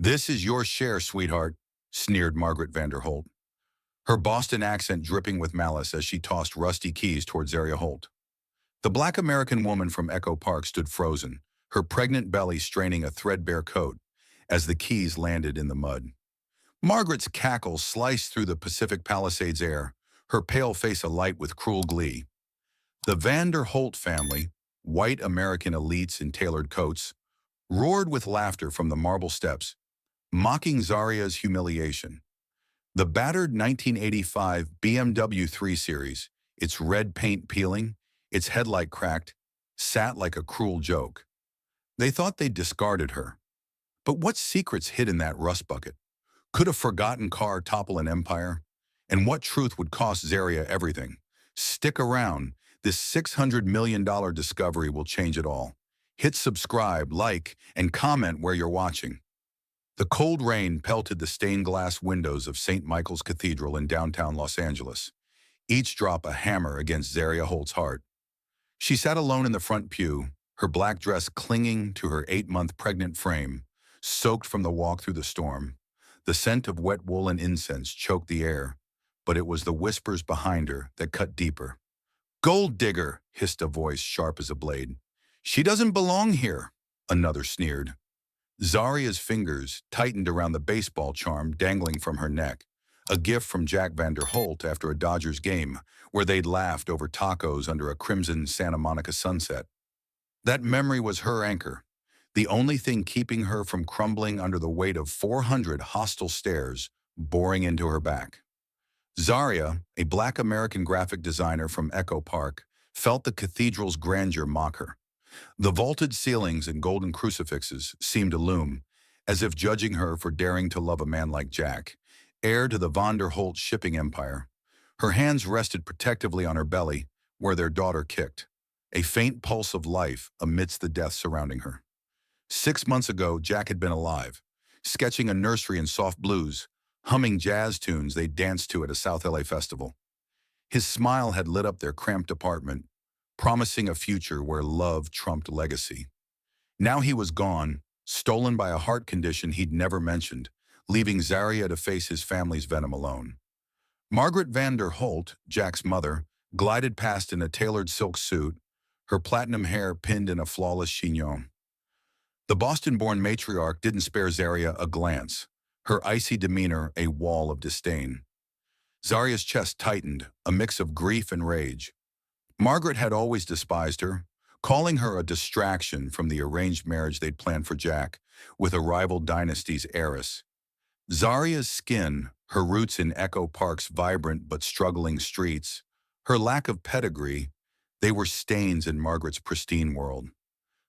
"This is your share, sweetheart," sneered Margaret Vanderholt, her Boston accent dripping with malice as she tossed rusty keys toward Zaria Holt. The black American woman from Echo Park stood frozen, her pregnant belly straining a threadbare coat as the keys landed in the mud. Margaret's cackle sliced through the Pacific Palisades air, her pale face alight with cruel glee. The Vanderholt family, white American elites in tailored coats, roared with laughter from the marble steps, mocking Zaria's humiliation. The battered 1985 BMW 3 Series, its red paint peeling, its headlight cracked, sat like a cruel joke. They thought they'd discarded her. But what secrets hid in that rust bucket? Could a forgotten car topple an empire? And what truth would cost Zaria everything? Stick around. This $600 million discovery will change it all. Hit subscribe, like, and comment where you're watching. The cold rain pelted the stained glass windows of St. Michael's Cathedral in downtown Los Angeles, each drop a hammer against Zaria Holt's heart. She sat alone in the front pew, her black dress clinging to her 8-month pregnant frame, soaked from the walk through the storm. The scent of wet wool and incense choked the air, but it was the whispers behind her that cut deeper. "Gold digger," hissed a voice sharp as a blade. "She doesn't belong here," another sneered. Zaria's fingers tightened around the baseball charm dangling from her neck, a gift from Jack Vanderholt after a Dodgers game where they'd laughed over tacos under a crimson Santa Monica sunset. That memory was her anchor, the only thing keeping her from crumbling under the weight of 400 hostile stares boring into her back. Zaria, a black American graphic designer from Echo Park, felt the cathedral's grandeur mock her. The vaulted ceilings and golden crucifixes seemed to loom, as if judging her for daring to love a man like Jack, heir to the Vanderholt shipping empire. Her hands rested protectively on her belly, where their daughter kicked, a faint pulse of life amidst the death surrounding her. 6 months ago, Jack had been alive, sketching a nursery in soft blues, humming jazz tunes they danced to at a South LA festival. His smile had lit up their cramped apartment, promising a future where love trumped legacy. Now he was gone, stolen by a heart condition he'd never mentioned, leaving Zaria to face his family's venom alone. Margaret Vanderholt, Jack's mother, glided past in a tailored silk suit, her platinum hair pinned in a flawless chignon. The Boston-born matriarch didn't spare Zaria a glance, her icy demeanor a wall of disdain. Zaria's chest tightened, a mix of grief and rage. Margaret had always despised her, calling her a distraction from the arranged marriage they'd planned for Jack, with a rival dynasty's heiress. Zaria's skin, her roots in Echo Park's vibrant but struggling streets, her lack of pedigree, they were stains in Margaret's pristine world.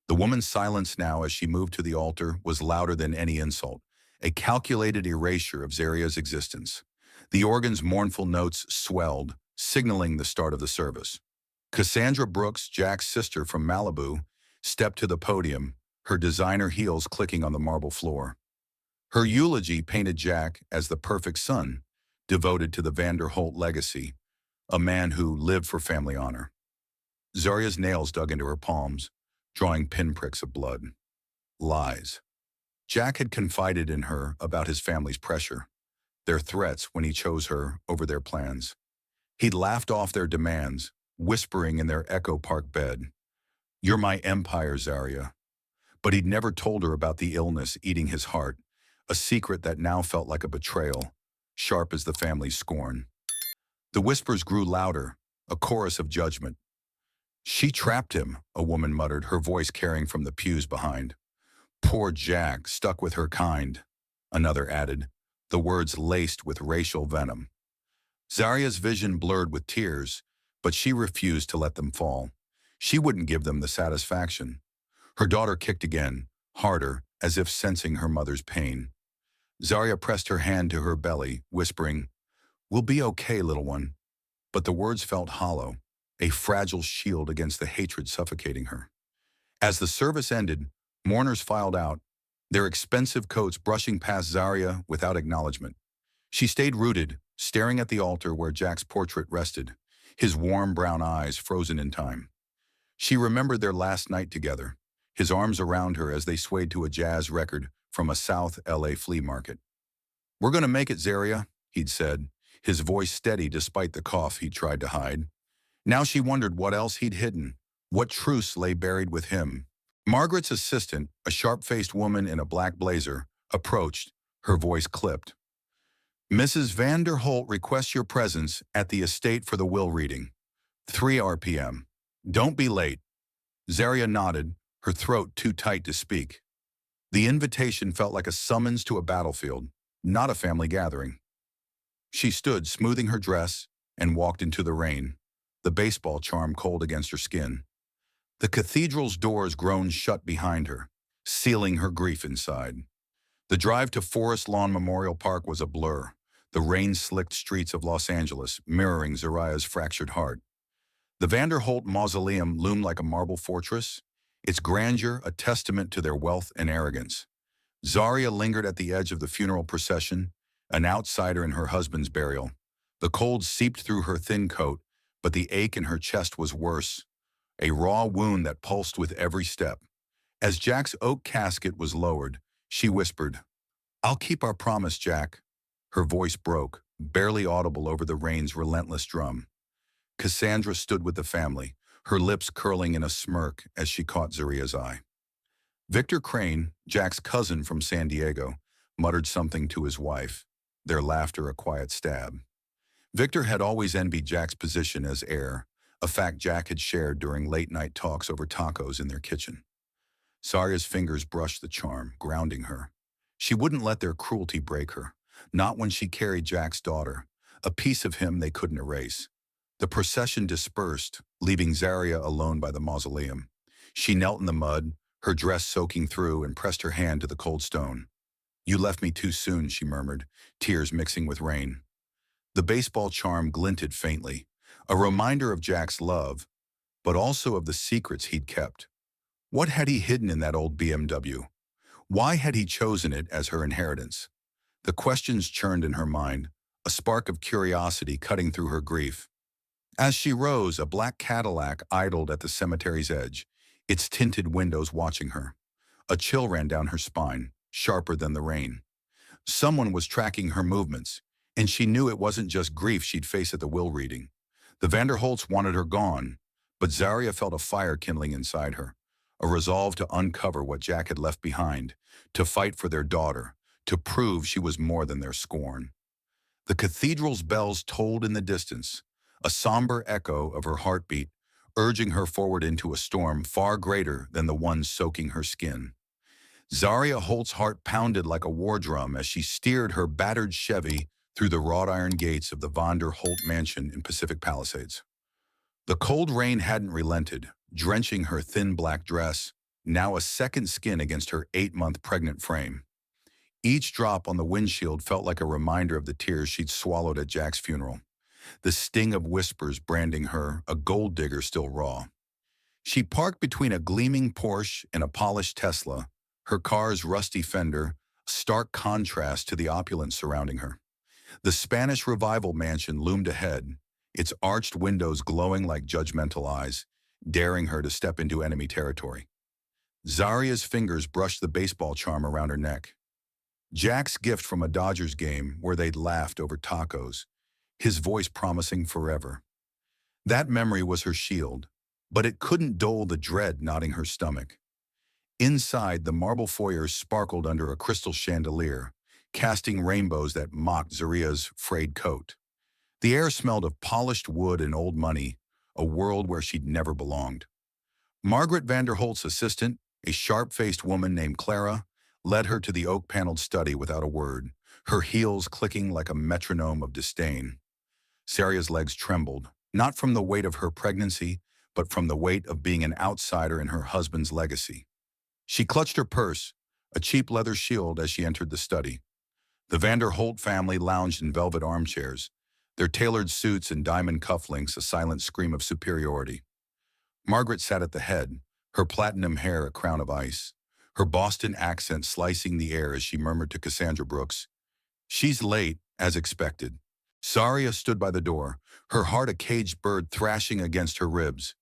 The woman's silence now as she moved to the altar was louder than any insult, a calculated erasure of Zaria's existence. The organ's mournful notes swelled, signaling the start of the service. Cassandra Brooks, Jack's sister from Malibu, stepped to the podium, her designer heels clicking on the marble floor. Her eulogy painted Jack as the perfect son, devoted to the Vanderholt legacy, a man who lived for family honor. Zaria's nails dug into her palms, drawing pinpricks of blood. Lies. Jack had confided in her about his family's pressure, their threats when he chose her over their plans. He'd laughed off their demands, whispering in their Echo Park bed, "You're my empire, Zaria." But he'd never told her about the illness eating his heart, a secret that now felt like a betrayal, sharp as the family's scorn. The whispers grew louder, a chorus of judgment. "She trapped him," a woman muttered, her voice carrying from the pews behind. "Poor Jack, stuck with her kind," another added, the words laced with racial venom. Zaria's vision blurred with tears, but she refused to let them fall. She wouldn't give them the satisfaction. Her daughter kicked again, harder, as if sensing her mother's pain. Zaria pressed her hand to her belly, whispering, "We'll be okay, little one." But the words felt hollow, a fragile shield against the hatred suffocating her. As the service ended, mourners filed out, their expensive coats brushing past Zaria without acknowledgement. She stayed rooted, staring at the altar where Jack's portrait rested, his warm brown eyes frozen in time. She remembered their last night together, his arms around her as they swayed to a jazz record from a South LA flea market. "We're going to make it, Zaria," he'd said, his voice steady despite the cough he tried to hide. Now she wondered what else he'd hidden, what truths lay buried with him. Margaret's assistant, a sharp-faced woman in a black blazer, approached, her voice clipped. "Mrs. Vanderholt requests your presence at the estate for the will reading. 3 p.m. Don't be late." Zaria nodded, her throat too tight to speak. The invitation felt like a summons to a battlefield, not a family gathering. She stood, smoothing her dress, and walked into the rain, the baseball charm cold against her skin. The cathedral's doors groaned shut behind her, sealing her grief inside. The drive to Forest Lawn Memorial Park was a blur, the rain-slicked streets of Los Angeles mirroring Zaria's fractured heart. The Vanderholt mausoleum loomed like a marble fortress, its grandeur a testament to their wealth and arrogance. Zaria lingered at the edge of the funeral procession, an outsider in her husband's burial. The cold seeped through her thin coat, but the ache in her chest was worse, a raw wound that pulsed with every step. As Jack's oak casket was lowered, she whispered, "I'll keep our promise, Jack." Her voice broke, barely audible over the rain's relentless drum. Cassandra stood with the family, her lips curling in a smirk as she caught Zaria's eye. Victor Crane, Jack's cousin from San Diego, muttered something to his wife, their laughter a quiet stab. Victor had always envied Jack's position as heir, a fact Jack had shared during late-night talks over tacos in their kitchen. Zaria's fingers brushed the charm, grounding her. She wouldn't let their cruelty break her, not when she carried Jack's daughter, a piece of him they couldn't erase. The procession dispersed, leaving Zaria alone by the mausoleum. She knelt in the mud, her dress soaking through, and pressed her hand to the cold stone. "You left me too soon," she murmured, tears mixing with rain. The baseball charm glinted faintly, a reminder of Jack's love, but also of the secrets he'd kept. What had he hidden in that old BMW? Why had he chosen it as her inheritance? The questions churned in her mind, a spark of curiosity cutting through her grief. As she rose, a black Cadillac idled at the cemetery's edge, its tinted windows watching her. A chill ran down her spine, sharper than the rain. Someone was tracking her movements, and she knew it wasn't just grief she'd face at the will reading. The Vanderholts wanted her gone, but Zaria felt a fire kindling inside her, a resolve to uncover what Jack had left behind, to fight for their daughter, to prove she was more than their scorn. The cathedral's bells tolled in the distance, a somber echo of her heartbeat, urging her forward into a storm far greater than the one soaking her skin. Zaria Holt's heart pounded like a war drum as she steered her battered Chevy through the wrought iron gates of the Vanderholt mansion in Pacific Palisades. The cold rain hadn't relented, drenching her thin black dress, now a second skin against her 8-month pregnant frame. Each drop on the windshield felt like a reminder of the tears she'd swallowed at Jack's funeral, the sting of whispers branding her a gold digger still raw. She parked between a gleaming Porsche and a polished Tesla, her car's rusty fender, a stark contrast to the opulence surrounding her. The Spanish Revival mansion loomed ahead, its arched windows glowing like judgmental eyes, daring her to step into enemy territory. Zaria's fingers brushed the baseball charm around her neck. Jack's gift from a Dodgers game where they'd laughed over tacos, his voice promising forever. That memory was her shield, but it couldn't dull the dread knotting her stomach. Inside, the marble foyer sparkled under a crystal chandelier, casting rainbows that mocked Zaria's frayed coat. The air smelled of polished wood and old money, a world where she'd never belonged. Margaret Vanderholt's assistant, a sharp-faced woman named Clara, led her to the oak-paneled study without a word, her heels clicking like a metronome of disdain. Zaria's legs trembled, not from the weight of her pregnancy, but from the weight of being an outsider in her husband's legacy. She clutched her purse, a cheap leather shield, as she entered the study. The Vanderholt family lounged in velvet armchairs, their tailored suits and diamond cufflinks a silent scream of superiority. Margaret sat at the head, her platinum hair a crown of ice, her Boston accent slicing the air as she murmured to Cassandra Brooks, "She's late, as expected." Zaria stood by the door, her heart a caged bird thrashing against her ribs.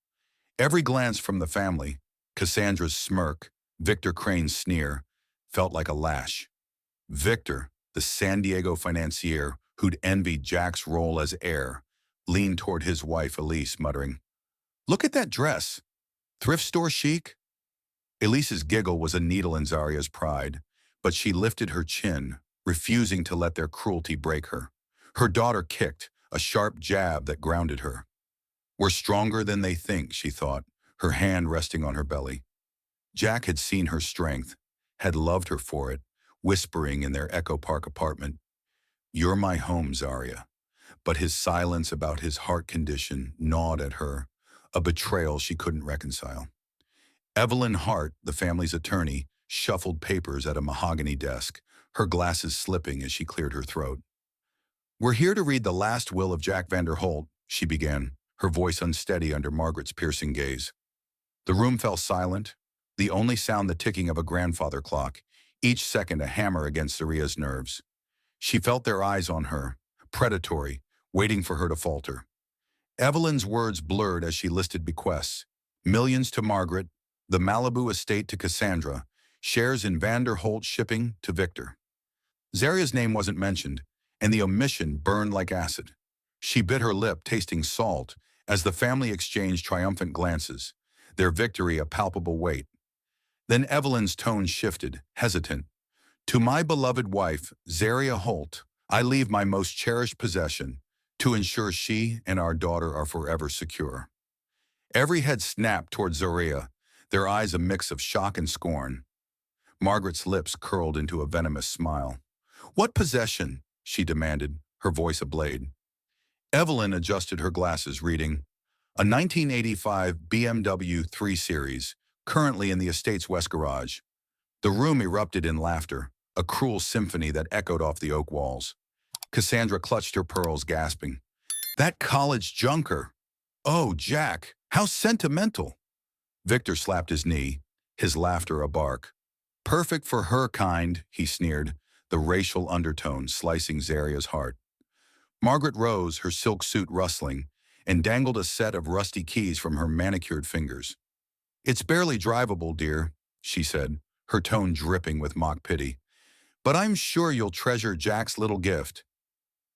Every glance from the family, Cassandra's smirk, Victor Crane's sneer, felt like a lash. Victor, the San Diego financier who'd envied Jack's role as heir, leaned toward his wife Elise, muttering, "Look at that dress. Thrift store chic?" Elise's giggle was a needle in Zaria's pride, but she lifted her chin, refusing to let their cruelty break her. Her daughter kicked, a sharp jab that grounded her. "We're stronger than they think," she thought, her hand resting on her belly. Jack had seen her strength, had loved her for it, whispering in their Echo Park apartment, "You're my home, Zaria." But his silence about his heart condition gnawed at her, a betrayal she couldn't reconcile. Evelyn Hart, the family's attorney, shuffled papers at a mahogany desk, her glasses slipping as she cleared her throat. "We're here to read the last will of Jack Vanderholt," she began, her voice unsteady under Margaret's piercing gaze. The room fell silent, the only sound the ticking of a grandfather clock, each second a hammer against Zaria's nerves. She felt their eyes on her, predatory, waiting for her to falter. Evelyn's words blurred as she listed bequests: millions to Margaret, the Malibu estate to Cassandra, shares in Vanderholt shipping to Victor. Zaria's name wasn't mentioned, and the omission burned like acid. She bit her lip, tasting salt, as the family exchanged triumphant glances, their victory a palpable weight. Then Evelyn's tone shifted, hesitant. "To my beloved wife, Zaria Holt, I leave my most cherished possession to ensure she and our daughter are forever secure." Every head snapped toward Zaria, their eyes a mix of shock and scorn. Margaret's lips curled into a venomous smile. "What possession?" she demanded, her voice a blade. Evelyn adjusted her glasses, reading, "A 1985 BMW 3 Series, currently in the estate's west garage." The room erupted in laughter, a cruel symphony that echoed off the oak walls. Cassandra clutched her pearls, gasping, "That college junker! Oh, Jack, how sentimental!" Victor slapped his knee, his laughter a bark. "Perfect for her kind," he sneered, the racial undertone slicing Zaria's heart. Margaret rose, her silk suit rustling, and dangled a set of rusty keys from her manicured fingers. "It's barely drivable, dear," she said, her tone dripping with mock pity. "But I'm sure you'll treasure Jack's little gift."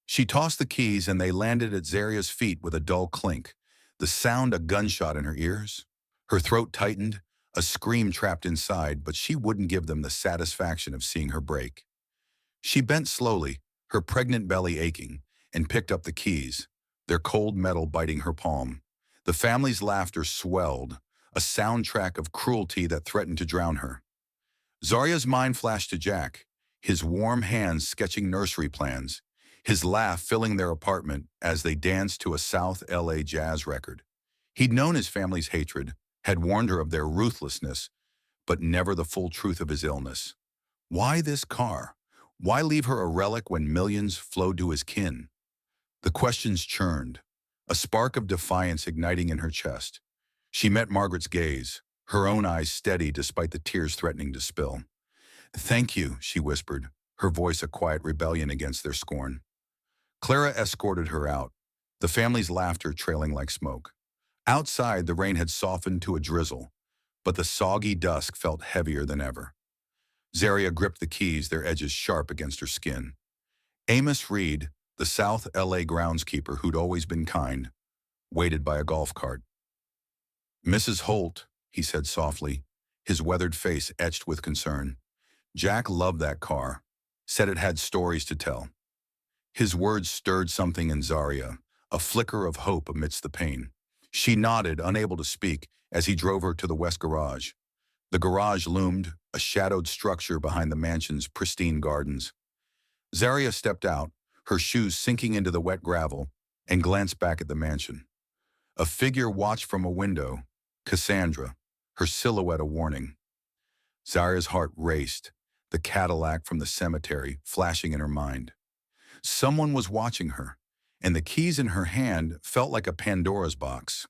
She tossed the keys and they landed at Zaria's feet with a dull clink, the sound a gunshot in her ears. Her throat tightened, a scream trapped inside, but she wouldn't give them the satisfaction of seeing her break. She bent slowly, her pregnant belly aching, and picked up the keys, their cold metal biting her palm. The family's laughter swelled, a soundtrack of cruelty that threatened to drown her. Zaria's mind flashed to Jack, his warm hands sketching nursery plans, his laugh filling their apartment as they danced to a South LA jazz record. He'd known his family's hatred, had warned her of their ruthlessness, but never the full truth of his illness. Why this car? Why leave her a relic when millions flowed to his kin? The questions churned, a spark of defiance igniting in her chest. She met Margaret's gaze, her own eyes steady despite the tears threatening to spill. "Thank you," she whispered, her voice a quiet rebellion against their scorn. Clara escorted her out, the family's laughter trailing like smoke. Outside, the rain had softened to a drizzle, but the soggy dusk felt heavier than ever. Zaria gripped the keys, their edges sharp against her skin. Amos Reed, the South LA groundskeeper who'd always been kind, waited by a golf cart. "Mrs. Holt," he said softly, his weathered face etched with concern. "Jack loved that car, said it had stories to tell." His words stirred something in Zaria, a flicker of hope amidst the pain. She nodded, unable to speak, as he drove her to the west garage. The garage loomed, a shadowed structure behind the mansion's pristine gardens. Zaria stepped out, her shoes sinking into the wet gravel, and glanced back at the mansion. A figure watched from a window, Cassandra, her silhouette a warning. Zaria's heart raced, the Cadillac from the cemetery flashing in her mind. Someone was watching her, and the keys in her hand felt like a Pandora's box.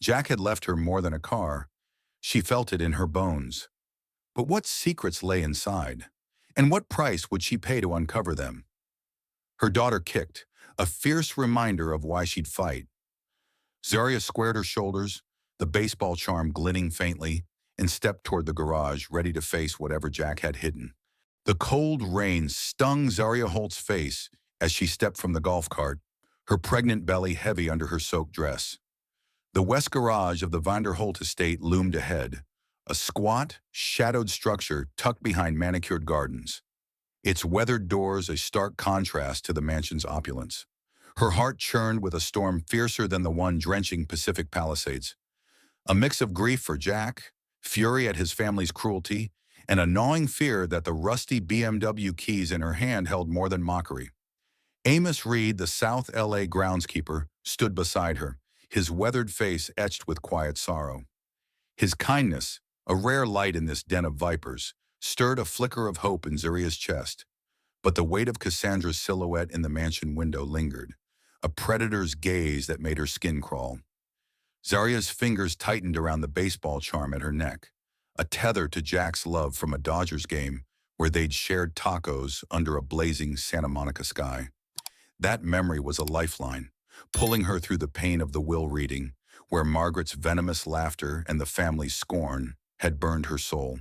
Jack had left her more than a car. She felt it in her bones. But what secrets lay inside? And what price would she pay to uncover them? Her daughter kicked, a fierce reminder of why she'd fight. Zaria squared her shoulders, the baseball charm glinting faintly, and stepped toward the garage, ready to face whatever Jack had hidden. The cold rain stung Zaria Holt's face as she stepped from the golf cart, her pregnant belly heavy under her soaked dress. The west garage of the Vanderholt estate loomed ahead, a squat, shadowed structure tucked behind manicured gardens, its weathered doors a stark contrast to the mansion's opulence. Her heart churned with a storm fiercer than the one drenching Pacific Palisades. A mix of grief for Jack, fury at his family's cruelty, and a gnawing fear that the rusty BMW keys in her hand held more than mockery. Amos Reed, the South LA groundskeeper, stood beside her, his weathered face etched with quiet sorrow. His kindness, a rare light in this den of vipers, stirred a flicker of hope in Zuria's chest. But the weight of Cassandra's silhouette in the mansion window lingered, a predator's gaze that made her skin crawl. Zaria's fingers tightened around the baseball charm at her neck, a tether to Jack's love from a Dodgers game where they'd shared tacos under a blazing Santa Monica sky. That memory was a lifeline, pulling her through the pain of the will reading, where Margaret's venomous laughter and the family's scorn had burned her soul.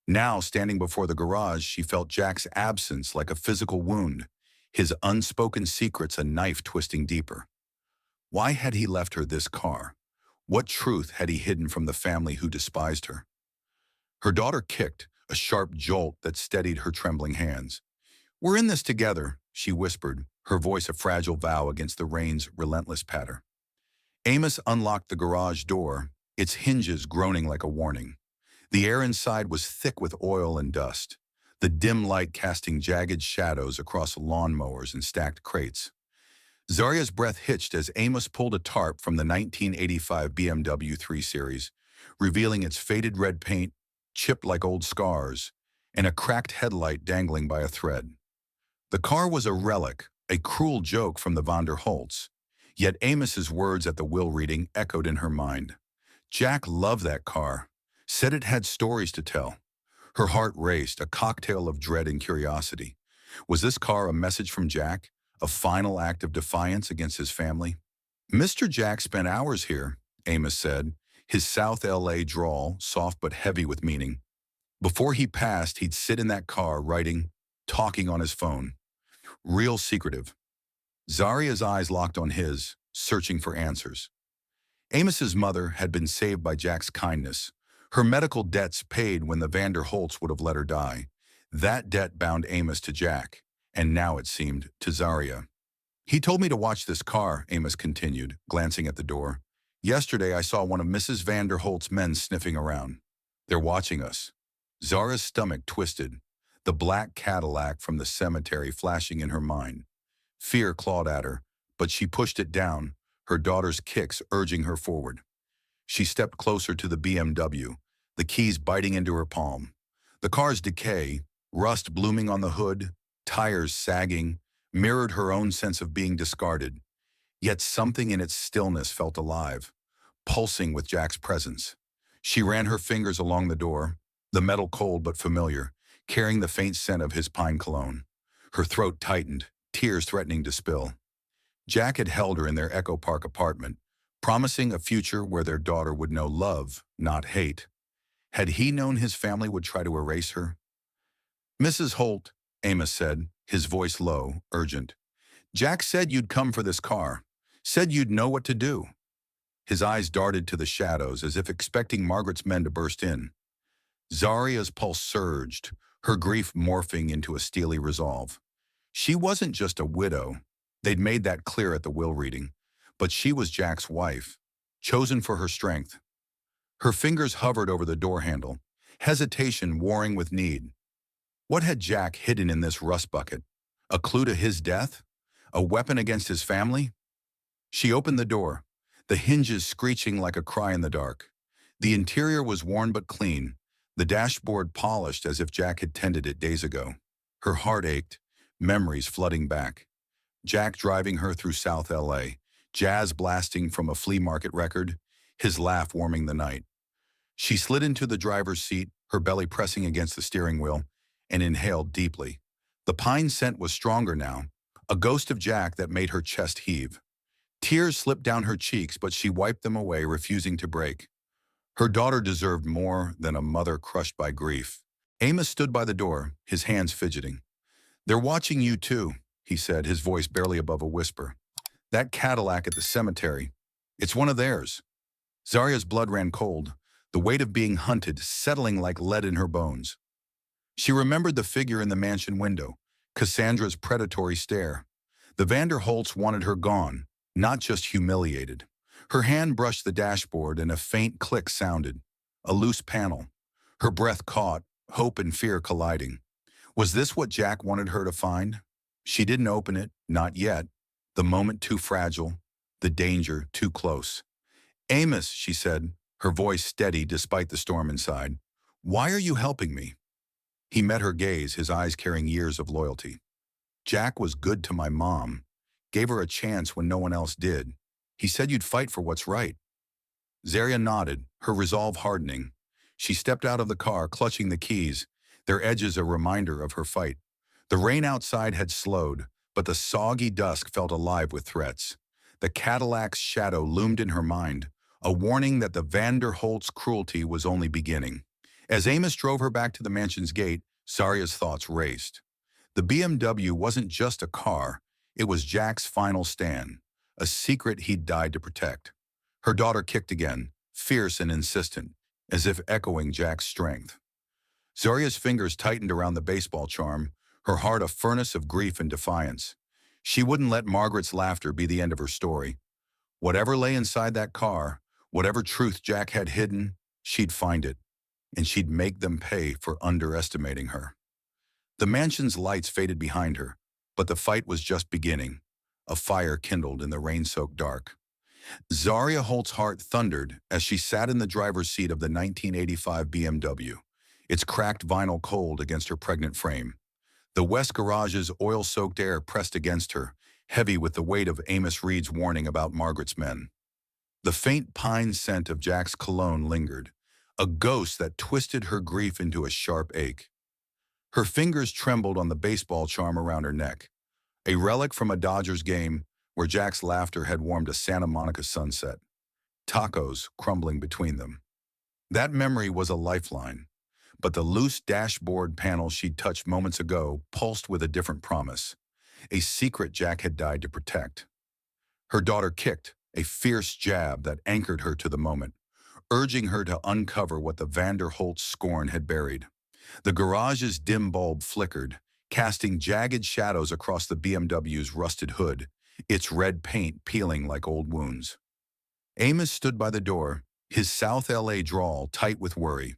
Now, standing before the garage, she felt Jack's absence like a physical wound, his unspoken secrets a knife twisting deeper. Why had he left her this car? What truth had he hidden from the family who despised her? Her daughter kicked, a sharp jolt that steadied her trembling hands. "We're in this together," she whispered, her voice a fragile vow against the rain's relentless patter. Amos unlocked the garage door, its hinges groaning like a warning. The air inside was thick with oil and dust, the dim light casting jagged shadows across lawnmowers and stacked crates. Zaria's breath hitched as Amos pulled a tarp from the 1985 BMW 3 Series, revealing its faded red paint, chipped like old scars, and a cracked headlight dangling by a thread. The car was a relic, a cruel joke from the Vanderholts, yet Amos's words at the will reading echoed in her mind. Jack loved that car, said it had stories to tell. Her heart raced, a cocktail of dread and curiosity. Was this car a message from Jack? A final act of defiance against his family? "Mr. Jack spent hours here," Amos said, his South LA drawl soft but heavy with meaning. Before he passed, he'd sit in that car writing, talking on his phone. Real secretive. Zaria's eyes locked on his, searching for answers. Amos's mother had been saved by Jack's kindness, her medical debts paid when the Vanderholts would have let her die. That debt bound Amos to Jack, and now it seemed to Zaria. "He told me to watch this car," Amos continued, glancing at the door. "Yesterday I saw one of Mrs. Vanderholt's men sniffing around. They're watching us." Zara's stomach twisted, the black Cadillac from the cemetery flashing in her mind. Fear clawed at her, but she pushed it down, her daughter's kicks urging her forward. She stepped closer to the BMW, the keys biting into her palm. The car's decay, rust blooming on the hood, tires sagging, mirrored her own sense of being discarded. Yet something in its stillness felt alive, pulsing with Jack's presence. She ran her fingers along the door, the metal cold but familiar, carrying the faint scent of his pine cologne. Her throat tightened, tears threatening to spill. Jack had held her in their Echo Park apartment, promising a future where their daughter would know love, not hate. Had he known his family would try to erase her? "Mrs. Holt," Amos said, his voice low, urgent. "Jack said you'd come for this car, said you'd know what to do." His eyes darted to the shadows as if expecting Margaret's men to burst in. Zaria's pulse surged, her grief morphing into a steely resolve. She wasn't just a widow. They'd made that clear at the will reading. But she was Jack's wife, chosen for her strength. Her fingers hovered over the door handle, hesitation warring with need. What had Jack hidden in this rust bucket? A clue to his death? A weapon against his family? She opened the door, the hinges screeching like a cry in the dark. The interior was worn but clean, the dashboard polished as if Jack had tended it days ago. Her heart ached, memories flooding back. Jack driving her through South LA, jazz blasting from a flea market record, his laugh warming the night. She slid into the driver's seat, her belly pressing against the steering wheel, and inhaled deeply. The pine scent was stronger now, a ghost of Jack that made her chest heave. Tears slipped down her cheeks, but she wiped them away, refusing to break. Her daughter deserved more than a mother crushed by grief. Amos stood by the door, his hands fidgeting. "They're watching you too," he said, his voice barely above a whisper. "That Cadillac at the cemetery. It's one of theirs." Zarya's blood ran cold, the weight of being hunted settling like lead in her bones. She remembered the figure in the mansion window, Cassandra's predatory stare. The Vanderholts wanted her gone, not just humiliated. Her hand brushed the dashboard and a faint click sounded. A loose panel. Her breath caught, hope and fear colliding. Was this what Jack wanted her to find? She didn't open it, not yet. The moment too fragile, the danger too close. "Amos," she said, her voice steady despite the storm inside. "Why are you helping me?" He met her gaze, his eyes carrying years of loyalty. "Jack was good to my mom. Gave her a chance when no one else did. He said you'd fight for what's right." Zarya nodded, her resolve hardening. She stepped out of the car, clutching the keys, their edges a reminder of her fight. The rain outside had slowed, but the soggy dusk felt alive with threats. The Cadillac's shadow loomed in her mind, a warning that the Vanderholt's cruelty was only beginning. As Amos drove her back to the mansion's gate, Zarya's thoughts raced. The BMW wasn't just a car, it was Jack's final stand, a secret he'd died to protect. Her daughter kicked again, fierce and insistent, as if echoing Jack's strength. Zarya's fingers tightened around the baseball charm, her heart a furnace of grief and defiance. She wouldn't let Margaret's laughter be the end of her story. Whatever lay inside that car, whatever truth Jack had hidden, she'd find it, and she'd make them pay for underestimating her. The mansion's lights faded behind her, but the fight was just beginning. A fire kindled in the rain-soaked dark. Zarya Holt's heart thundered as she sat in the driver's seat of the 1985 BMW, its cracked vinyl cold against her pregnant frame. The West Garage's oil-soaked air pressed against her, heavy with the weight of Amos Reed's warning about Margaret's men. The faint pine scent of Jack's cologne lingered, a ghost that twisted her grief into a sharp ache. Her fingers trembled on the baseball charm around her neck, a relic from a Dodgers game where Jack's laughter had warmed a Santa Monica sunset, tacos crumbling between them. That memory was a lifeline, but the loose dashboard panel she'd touched moments ago pulsed with a different promise, a secret Jack had died to protect. Her daughter kicked, a fierce jab that anchored her to the moment, urging her to uncover what the Vanderholt's scorn had buried. The garage's dim bulb flickered, casting jagged shadows across the BMW's rusted hood, its red paint peeling like old wounds. Amos stood by the door, his South LA drawl tight with worry.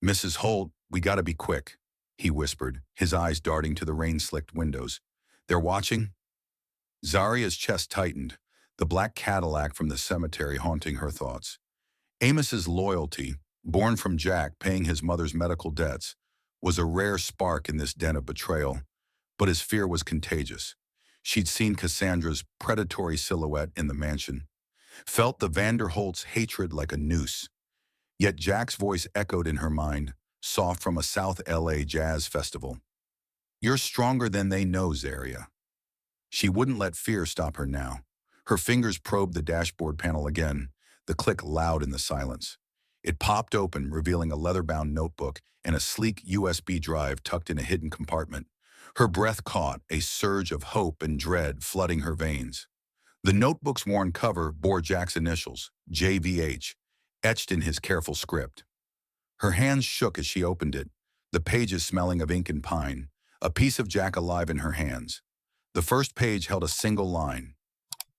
"Mrs. Holt, we gotta be quick," he whispered, his eyes darting to the rain-slicked windows. "They're watching?" Zarya's chest tightened, the black Cadillac from the cemetery haunting her thoughts. Amos's loyalty, born from Jack paying his mother's medical debts, was a rare spark in this den of betrayal, but his fear was contagious. She'd seen Cassandra's predatory silhouette in the mansion, felt the Vanderholt's hatred like a noose. Yet Jack's voice echoed in her mind, soft from a South LA jazz festival. "You're stronger than they know, Zarya." She wouldn't let fear stop her now. Her fingers probed the dashboard panel again, the click loud in the silence. It popped open, revealing a leather-bound notebook and a sleek USB drive tucked in a hidden compartment. Her breath caught, a surge of hope and dread flooding her veins. The notebook's worn cover bore Jack's initials, JVH, etched in his careful script. Her hands shook as she opened it, the pages smelling of ink and pine, a piece of Jack alive in her hands. The first page held a single line.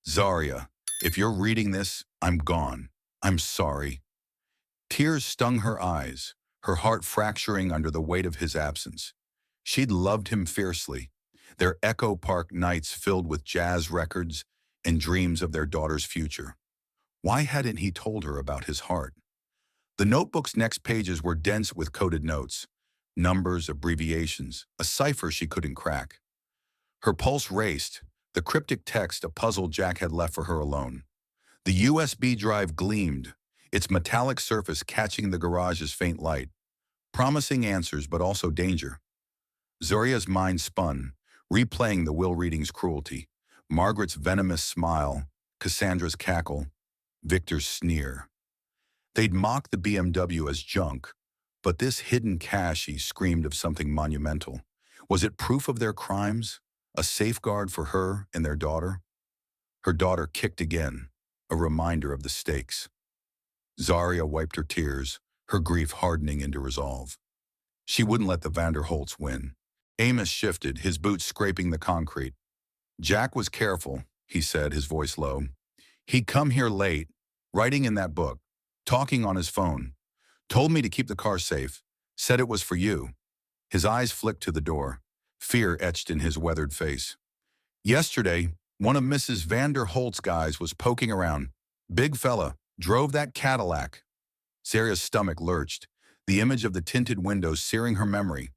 "Zarya, if you're reading this, I'm gone. I'm sorry." Tears stung her eyes, her heart fracturing under the weight of his absence. She'd loved him fiercely, their Echo Park nights filled with jazz records and dreams of their daughter's future. Why hadn't he told her about his heart? The notebook's next pages were dense with coded notes, numbers, abbreviations, a cipher she couldn't crack. Her pulse raced, the cryptic text a puzzle Jack had left for her alone. The USB drive gleamed, its metallic surface catching the garage's faint light, promising answers but also danger. Zarya's mind spun, replaying the will reading's cruelty, Margaret's venomous smile, Cassandra's cackle, Victor's sneer. They'd mocked the BMW as junk, But this hidden cache, he screamed of something monumental. Was it proof of their crimes? A safeguard for her and their daughter? Her daughter kicked again, a reminder of the stakes. Zaria wiped her tears, her grief hardening into resolve. She wouldn't let the Vanderholts win. Amos shifted, his boots scraping the concrete. Jack was careful, he said, his voice low. He'd come here late, writing in that book, talking on his phone. Told me to keep the car safe, said it was for you. His eyes flicked to the door, fear etched in his weathered face. Yesterday, one of Mrs. Vanderholt's guys was poking around. Big fella, drove that Cadillac. Zaria's stomach lurched, the image of the tinted windows searing her memory.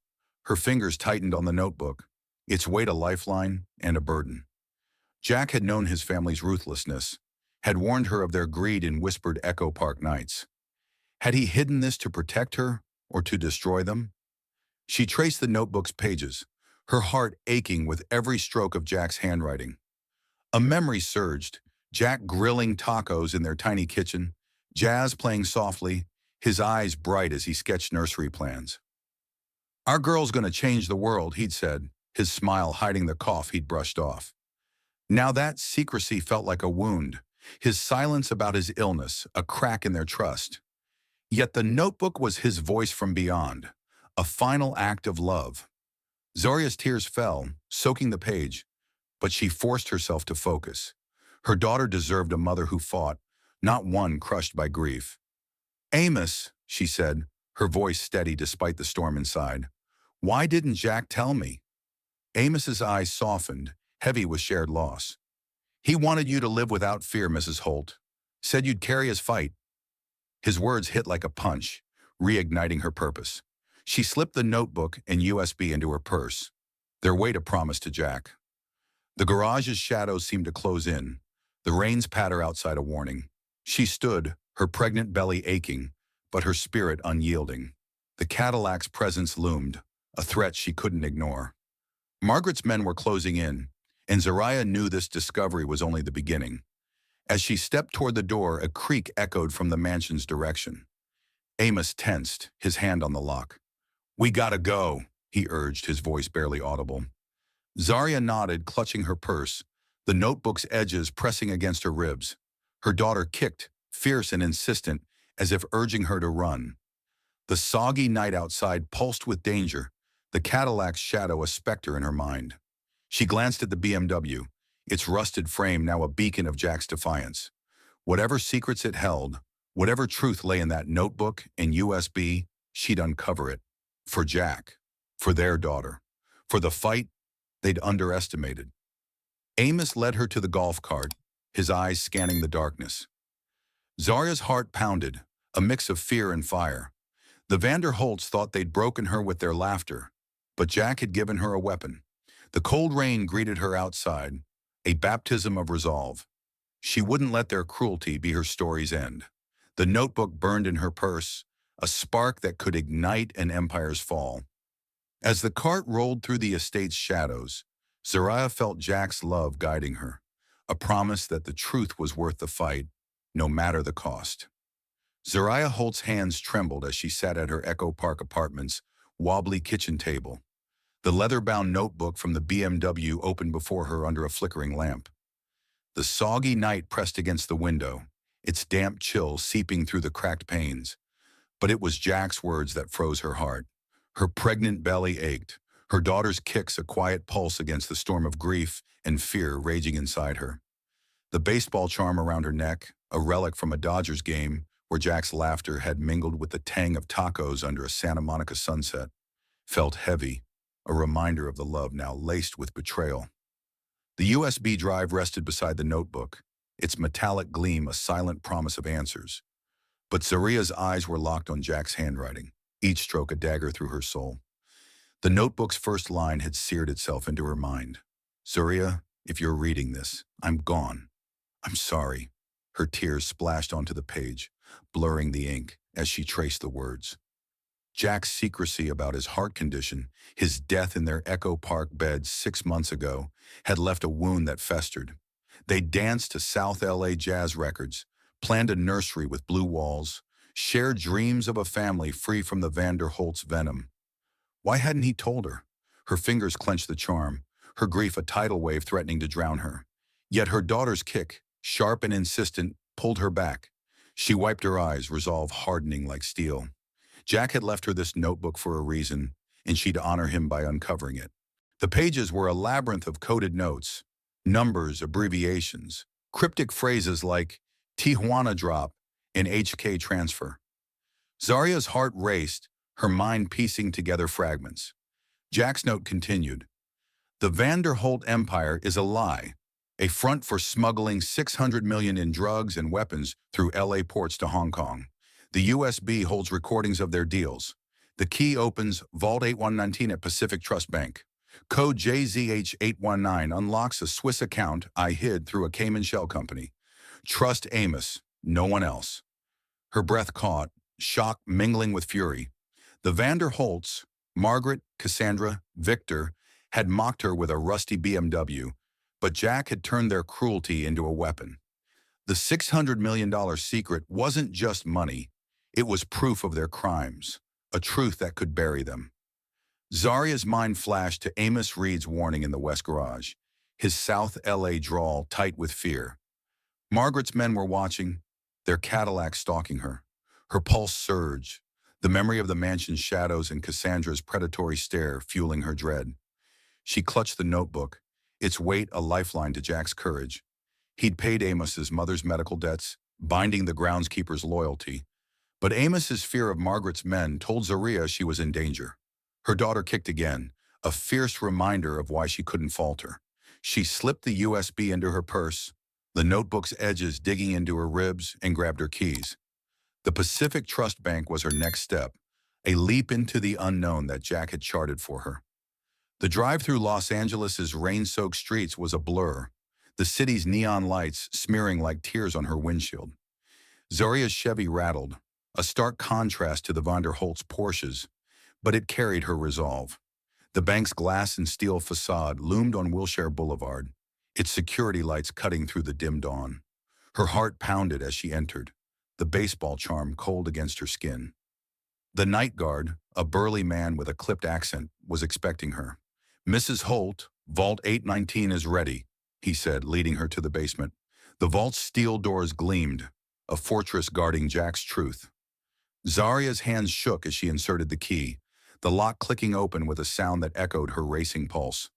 Her fingers tightened on the notebook, its weight a lifeline and a burden. Jack had known his family's ruthlessness, had warned her of their greed in whispered Echo Park nights. Had he hidden this to protect her or to destroy them? She traced the notebook's pages, her heart aching with every stroke of Jack's handwriting. A memory surged, Jack grilling tacos in their tiny kitchen, Jazz playing softly, his eyes bright as he sketched nursery plans. Our girl's gonna change the world, he'd said, his smile hiding the cough he'd brushed off. Now that secrecy felt like a wound, his silence about his illness, a crack in their trust. Yet the notebook was his voice from beyond, a final act of love. Zaria's tears fell, soaking the page, but she forced herself to focus. Her daughter deserved a mother who fought, not one crushed by grief. Amos, she said, her voice steady despite the storm inside. Why didn't Jack tell me? Amos's eyes softened, heavy with shared loss. He wanted you to live without fear, Mrs. Holt. Said you'd carry his fight. His words hit like a punch, reigniting her purpose. She slipped the notebook and USB into her purse, their weight a promise to Jack. The garage's shadows seemed to close in, the rain's patter outside a warning. She stood, her pregnant belly aching, but her spirit unyielding. The Cadillac's presence loomed, a threat she couldn't ignore. Margaret's men were closing in, and Zaria knew this discovery was only the beginning. As she stepped toward the door, a creak echoed from the mansion's direction. Amos tensed, his hand on the lock. We gotta go, he urged, his voice barely audible. Zaria nodded, clutching her purse, the notebook's edges pressing against her ribs. Her daughter kicked, fierce and insistent, as if urging her to run. The soggy night outside pulsed with danger, the Cadillac's shadow a specter in her mind. She glanced at the BMW, its rusted frame now a beacon of Jack's defiance. Whatever secrets it held, whatever truth lay in that notebook and USB, she'd uncover it. For Jack, for their daughter, for the fight they'd underestimated. Amos led her to the golf cart, his eyes scanning the darkness. Zaria's heart pounded, a mix of fear and fire. The Vanderholts thought they'd broken her with their laughter, but Jack had given her a weapon. The cold rain greeted her outside, a baptism of resolve. She wouldn't let their cruelty be her story's end. The notebook burned in her purse, a spark that could ignite an empire's fall. As the cart rolled through the estate's shadows, Zaria felt Jack's love guiding her, a promise that the truth was worth the fight, no matter the cost. Zaria Holt's hands trembled as she sat at her Echo Park apartment's wobbly kitchen table. The leather-bound notebook from the BMW opened before her under a flickering lamp. The soggy night pressed against the window, its damp chill seeping through the cracked panes. But it was Jack's words that froze her heart. Her pregnant belly ached, her daughter's kicks a quiet pulse against the storm of grief and fear raging inside her. The baseball charm around her neck, a relic from a Dodgers game where Jack's laughter had mingled with the tang of tacos under a Santa Monica sunset, felt heavy, a reminder of the love now laced with betrayal. The USB drive rested beside the notebook, its metallic gleam a silent promise of answers. But Zaria's eyes were locked on Jack's handwriting, each stroke a dagger through her soul. The notebook's first line had seared itself into her mind. Zaria, if you're reading this, I'm gone. I'm sorry. Her tears splashed onto the page, blurring the ink as she traced the words. Jack's secrecy about his heart condition, his death in their Echo Park bed 6 months ago, had left a wound that festered. They danced to South LA jazz records, planned a nursery with blue walls, shared dreams of a family free from the Vanderholt's venom. Why hadn't he told her? Her fingers clenched the charm, her grief a tidal wave threatening to drown her. Yet her daughter's kick, sharp and insistent, pulled her back. She wiped her eyes, resolve hardening like steel. Jack had left her this notebook for a reason, and she'd honor him by uncovering it. The pages were a labyrinth of coded notes, numbers, abbreviations, cryptic phrases like Tijuana drop and HK transfer. Zaria's heart raced, her mind piecing together fragments. Jack's note continued. The Vanderholt empire is a lie, a front for smuggling $600 million in drugs and weapons through LA ports to Hong Kong. The USB holds recordings of their deals. The key opens Vault 8119 at Pacific Trust Bank. Code JZH819 unlocks a Swiss account I hid through a Cayman shell company. Trust Amos, no one else. Her breath caught, shock mingling with fury. The Vanderholts, Margaret, Cassandra, Victor, had mocked her with a rusty BMW, but Jack had turned their cruelty into a weapon. The $600 million secret wasn't just money, it was proof of their crimes, a truth that could bury them. Zaria's mind flashed to Amos Reed's warning in the West Garage, his South LA drawl tight with fear. Margaret's men were watching, their Cadillac stalking her. Her pulse surged, the memory of the mansion's shadows and Cassandra's predatory stare fueling her dread. She clutched the notebook, its weight a lifeline to Jack's courage. He'd paid Amos's mother's medical debts, binding the groundskeeper's loyalty. But Amos's fear of Margaret's men told Zaria she was in danger. Her daughter kicked again, a fierce reminder of why she couldn't falter. She slipped the USB into her purse, the notebook's edges digging into her ribs, and grabbed her keys. The Pacific Trust Bank was her next step, a leap into the unknown that Jack had charted for her. The drive through Los Angeles's rain-soaked streets was a blur, the city's neon lights smearing like tears on her windshield. Zaria's Chevy rattled, a stark contrast to the Vanderholt's Porsches, but it carried her resolve. The bank's glass and steel facade loomed on Wilshire Boulevard, its security lights cutting through the dim dawn. Her heart pounded as she entered, the baseball charm cold against her skin. The night guard, a burly man with a clipped accent, was expecting her. Mrs. Holt, Vault 819 is ready, he said, leading her to the basement. The vault's steel doors gleamed, a fortress guarding Jack's truth. Zaria's hands shook as she inserted the key, the lock clicking open with a sound that echoed her racing pulse.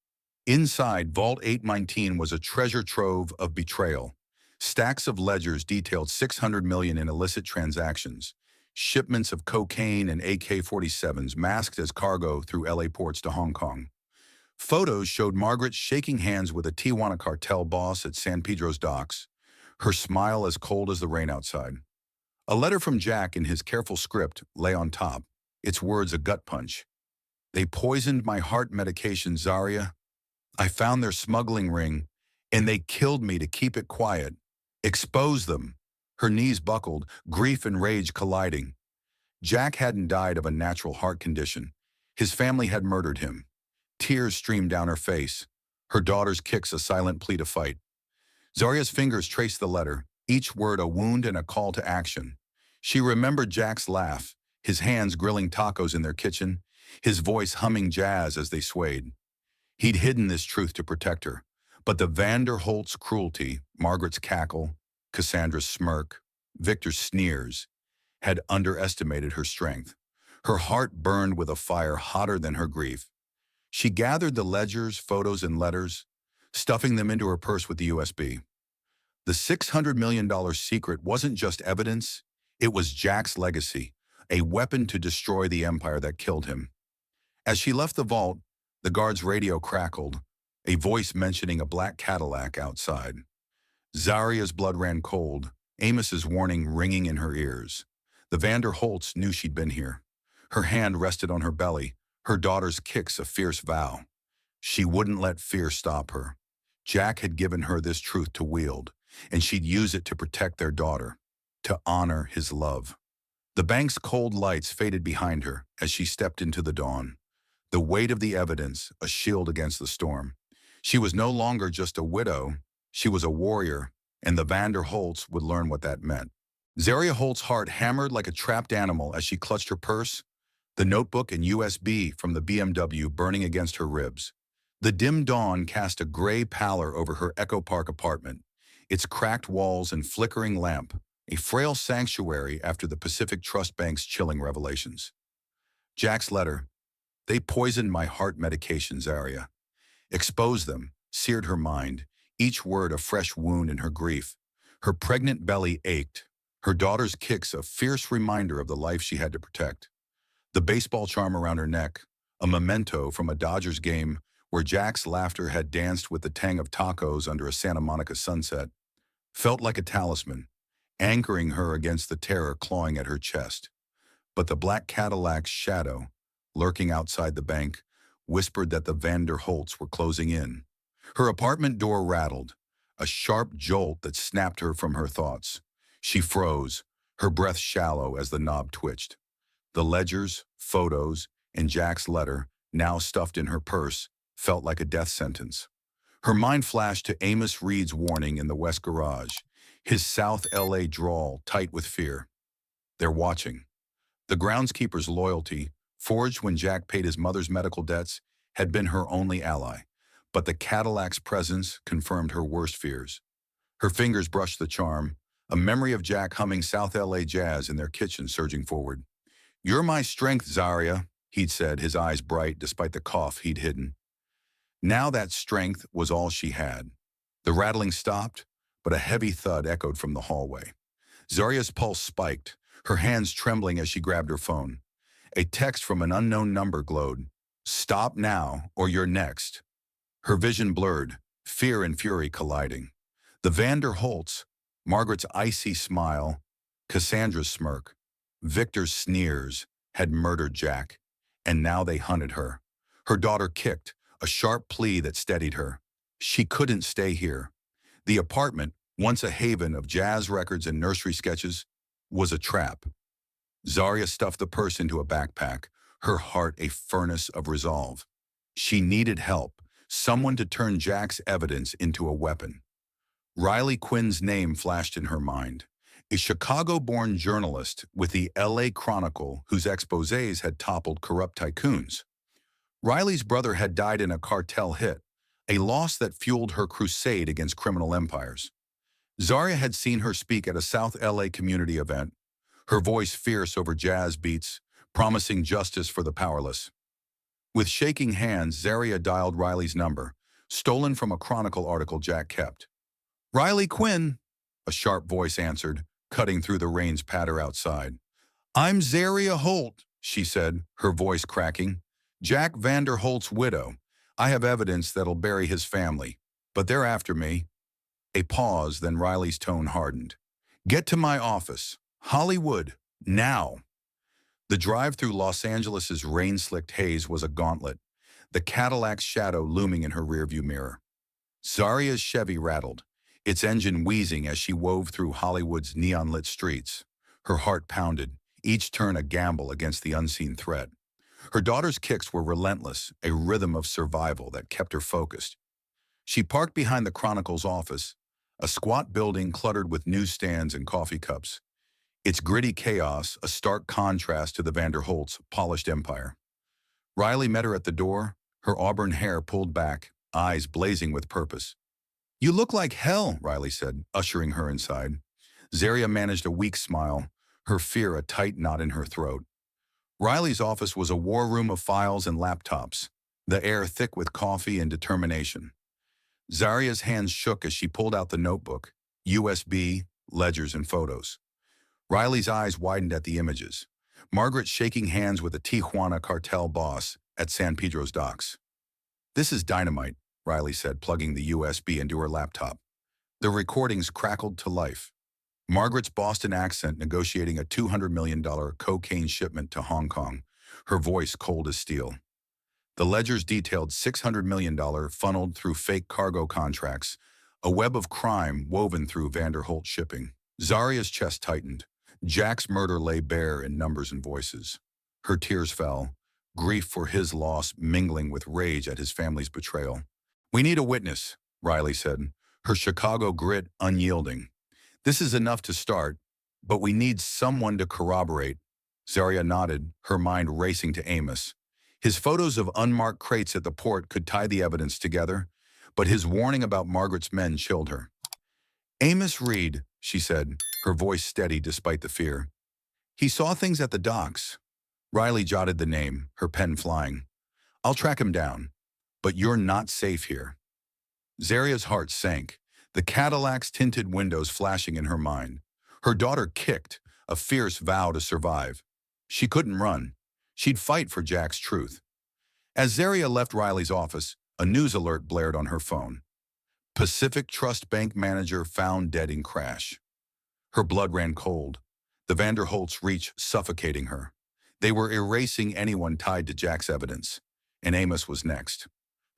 Inside, Vault 819 was a treasure trove of betrayal. Stacks of ledgers detailed $600 million in illicit transactions, shipments of cocaine and AK-47s masked as cargo through LA ports to Hong Kong. Photos showed Margaret shaking hands with a Tijuana cartel boss at San Pedro's docks, her smile as cold as the rain outside. A letter from Jack in his careful script lay on top, its words a gut punch. They poisoned my heart medication, Zaria. I found their smuggling ring, and they killed me to keep it quiet. Expose them. Her knees buckled, grief and rage colliding. Jack hadn't died of a natural heart condition. His family had murdered him. Tears streamed down her face, her daughter's kicks a silent plea to fight. Zaria's fingers traced the letter, each word a wound and a call to action. She remembered Jack's laugh, his hands grilling tacos in their kitchen, his voice humming jazz as they swayed. He'd hidden this truth to protect her, but the Vanderholt's cruelty, Margaret's cackle, Cassandra's smirk, Victor's sneers, had underestimated her strength. Her heart burned with a fire hotter than her grief. She gathered the ledgers, photos, and letters, stuffing them into her purse with the USB. The $600 million secret wasn't just evidence, it was Jack's legacy, a weapon to destroy the empire that killed him. As she left the vault, the guard's radio crackled, a voice mentioning a black Cadillac outside. Zaria's blood ran cold, Amos's warning ringing in her ears. The Vanderholts knew she'd been here. Her hand rested on her belly, her daughter's kicks a fierce vow. She wouldn't let fear stop her. Jack had given her this truth to wield, and she'd use it to protect their daughter, to honor his love. The bank's cold lights faded behind her as she stepped into the dawn. The weight of the evidence, a shield against the storm. She was no longer just a widow, she was a warrior, and the Vanderholts would learn what that meant. Zaria Holt's heart hammered like a trapped animal as she clutched her purse, the notebook and USB from the BMW burning against her ribs. The dim dawn cast a gray pallor over her Echo Park apartment, its cracked walls and flickering lamp, a frail sanctuary after the Pacific Trust Bank's chilling revelations. Jack's letter. They poisoned my heart medications, Zaria. Exposed them, seared her mind, each word a fresh wound in her grief. Her pregnant belly ached, her daughter's kicks a fierce reminder of the life she had to protect. The baseball charm around her neck, a memento from a Dodgers game where Jack's laughter had danced with the tang of tacos under a Santa Monica sunset, felt like a talisman, anchoring her against the terror clawing at her chest. But the black Cadillac's shadow, lurking outside the bank, whispered that the Vander Holts were closing in. Her apartment door rattled, a sharp jolt that snapped her from her thoughts. She froze, her breath shallow as the knob twitched. The ledgers, photos, and Jack's letter, now stuffed in her purse, felt like a death sentence. Her mind flashed to Amos Reed's warning in the West Garage, his South LA drawl tight with fear. They're watching. The groundskeeper's loyalty, forged when Jack paid his mother's medical debts, had been her only ally, but the Cadillac's presence confirmed her worst fears. Her fingers brushed the charm, a memory of Jack humming South LA jazz in their kitchen surging forward. "You're my strength, Zaria," he'd said, his eyes bright despite the cough he'd hidden. Now that strength was all she had. The rattling stopped, but a heavy thud echoed from the hallway. Zaria's pulse spiked, her hands trembling as she grabbed her phone. A text from an unknown number glowed. "Stop now, or you're next." Her vision blurred, fear and fury colliding. The Vander Holts, Margaret's icy smile, Cassandra's smirk, Victor's sneers, had murdered Jack, and now they hunted her. Her daughter kicked, a sharp plea that steadied her. She couldn't stay here. The apartment, once a haven of jazz records and nursery sketches, was a trap. Zaria stuffed the purse into a backpack, her heart a furnace of resolve. She needed help, someone to turn Jack's evidence into a weapon. Riley Quinn's name flashed in her mind, a Chicago-born journalist with the LA Chronicle whose exposés had toppled corrupt tycoons. Riley's brother had died in a cartel hit, a loss that fueled her crusade against criminal empires. Zaria had seen her speak at a South LA community event, her voice fierce over jazz beats, promising justice for the powerless. With shaking hands, Zaria dialed Riley's number, stolen from a Chronicle article Jack kept. "Riley Quinn," a sharp voice answered, cutting through the rain's patter outside. "I'm Zaria Holt," she said, her voice cracking. "Jack Vander Holt's widow. I have evidence that'll bury his family, but they're after me." A pause, then Riley's tone hardened. "Get to my office. Hollywood. Now." The drive through Los Angeles's rain-slicked haze was a gauntlet, the Cadillac's shadow looming in her rearview mirror. Zaria's Chevy rattled, its engine wheezing as she wove through Hollywood's neon-lit streets. Her heart pounded, each turn a gamble against the unseen threat. Her daughter's kicks were relentless, a rhythm of survival that kept her focused. She parked behind the Chronicle's office, a squat building cluttered with newsstands and coffee cups. Its gritty chaos, a stark contrast to the Vander Holt's polished empire. Riley met her at the door, her auburn hair pulled back, eyes blazing with purpose. "You look like hell," Riley said, ushering her inside. Zaria managed a weak smile, her fear a tight knot in her throat. Riley's office was a war room of files and laptops, the air thick with coffee and determination. Zaria's hands shook as she pulled out the notebook, USB, ledgers, and photos. Riley's eyes widened at the images. Margaret shaking hands with a Tijuana cartel boss at San Pedro's docks. "This is dynamite," Riley said, plugging the USB into her laptop. The recordings crackled to life. Margaret's Boston accent negotiating a $200 million cocaine shipment to Hong Kong, her voice cold as steel. The ledgers detailed $600 million funneled through fake cargo contracts, a web of crime woven through Vander Holt shipping. Zaria's chest tightened. Jack's murder lay bare in numbers and voices. Her tears fell, grief for his loss mingling with rage at his family's betrayal. "We need a witness," Riley said, her Chicago grit unyielding. "This is enough to start." But we need someone to corroborate. Zarya nodded, her mind racing to Amos. His photos of unmarked crates at the port could tie the evidence together, but his warning about Margaret's men chilled her. Amos Reed, she said, her voice steady despite the fear. He saw things at the docks. Riley jotted the name, her pen flying. I'll track him down. But you're not safe here. Zarya's heart sank, the Cadillac's tinted windows flashing in her mind. Her daughter kicked, a fierce vow to survive. She couldn't run. She'd fight for Jack's truth. As Zarya left Riley's office, a news alert blared on her phone. Pacific Trust Bank manager found dead in crash. Her blood ran cold, the Vanderholts' reach suffocating her. They were erasing anyone tied to Jack's evidence, and Amos was next.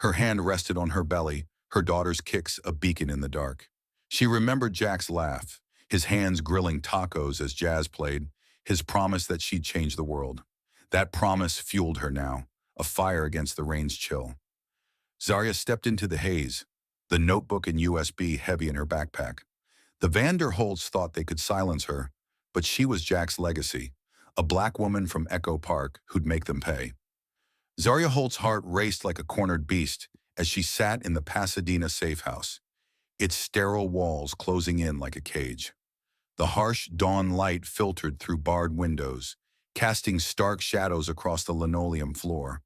Her hand rested on her belly, her daughter's kicks a beacon in the dark. She remembered Jack's laugh, his hands grilling tacos as jazz played, his promise that she'd change the world. That promise fueled her now, a fire against the rain's chill. Zarya stepped into the haze, the notebook and USB heavy in her backpack. The Vanderholts thought they could silence her, but she was Jack's legacy, a black woman from Echo Park who'd make them pay. Zarya Holt's heart raced like a cornered beast as she sat in the Pasadena safe house, its sterile walls closing in like a cage. The harsh dawn light filtered through barred windows, casting stark shadows across the linoleum floor.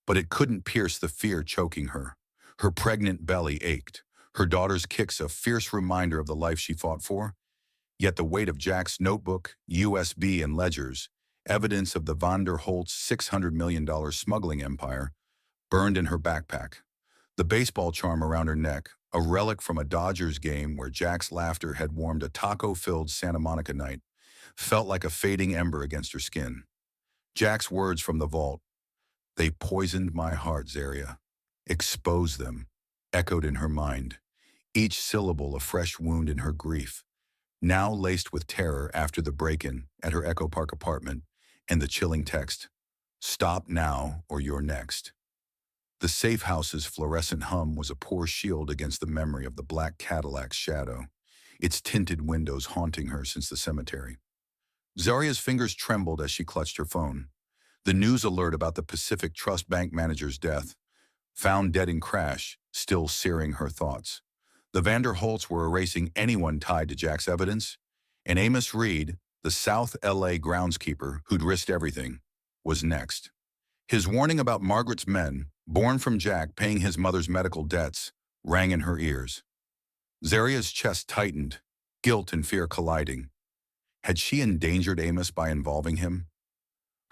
But it couldn't pierce the fear choking her. Her pregnant belly ached, her daughter's kicks a fierce reminder of the life she fought for. Yet the weight of Jack's notebook, USB, and ledgers, evidence of the Vanderholt's $600 million smuggling empire, burned in her backpack. The baseball charm around her neck, a relic from a Dodgers game where Jack's laughter had warmed a taco-filled Santa Monica night, felt like a fading ember against her skin. Jack's words from the vault, "They poisoned my heart, Zarya. Expose them," echoed in her mind, each syllable a fresh wound in her grief, now laced with terror after the break-in at her Echo Park apartment and the chilling text, "Stop now or you're next." The safe house's fluorescent hum was a poor shield against the memory of the black Cadillac's shadow, its tinted windows haunting her since the cemetery. Zarya's fingers trembled as she clutched her phone. The news alert about the Pacific Trust Bank manager's death, found dead in crash, still searing her thoughts. The Vanderholts were erasing anyone tied to Jack's evidence, and Amos Reed, the South LA groundskeeper who'd risked everything, was next. His warning about Margaret's men, born from Jack paying his mother's medical debts, rang in her ears. Zarya's chest tightened, guilt and fear colliding. Had she endangered Amos by involving him?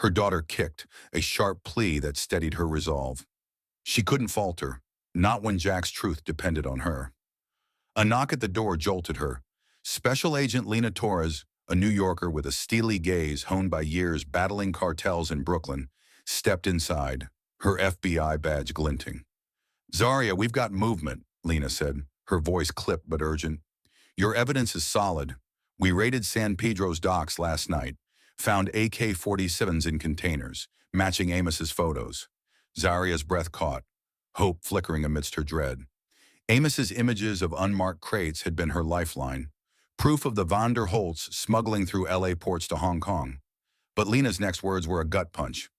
Her daughter kicked, a sharp plea that steadied her resolve. She couldn't falter, not when Jack's truth depended on her. A knock at the door jolted her. Special Agent Lena Torres, a New Yorker with a steely gaze honed by years battling cartels in Brooklyn, stepped inside, her FBI badge glinting. "Zarya, we've got movement," Lena said, her voice clipped but urgent. "Your evidence is solid. We raided San Pedro's docks last night, found AK-47s in containers, matching Amos's photos." Zarya's breath caught, hope flickering amidst her dread. Amos's images of unmarked crates had been her lifeline, proof of the Vanderholts smuggling through LA ports to Hong Kong. But Lena's next words were a gut punch.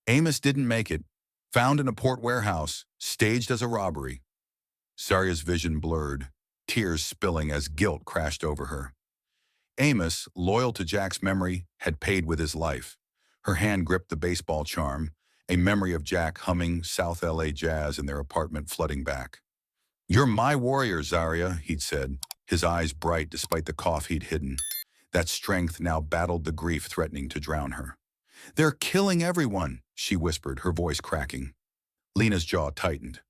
"Amos didn't make it. Found in a port warehouse, staged as a robbery." Zarya's vision blurred, tears spilling as guilt crashed over her. Amos, loyal to Jack's memory, had paid with his life. Her hand gripped the baseball charm, a memory of Jack humming South LA jazz in their apartment flooding back. "You're my warrior, Zarya," he'd said, his eyes bright despite the cough he'd hidden. That strength now battled the grief threatening to drown her. "They're killing everyone," she whispered, her voice cracking. Lena's jaw tightened.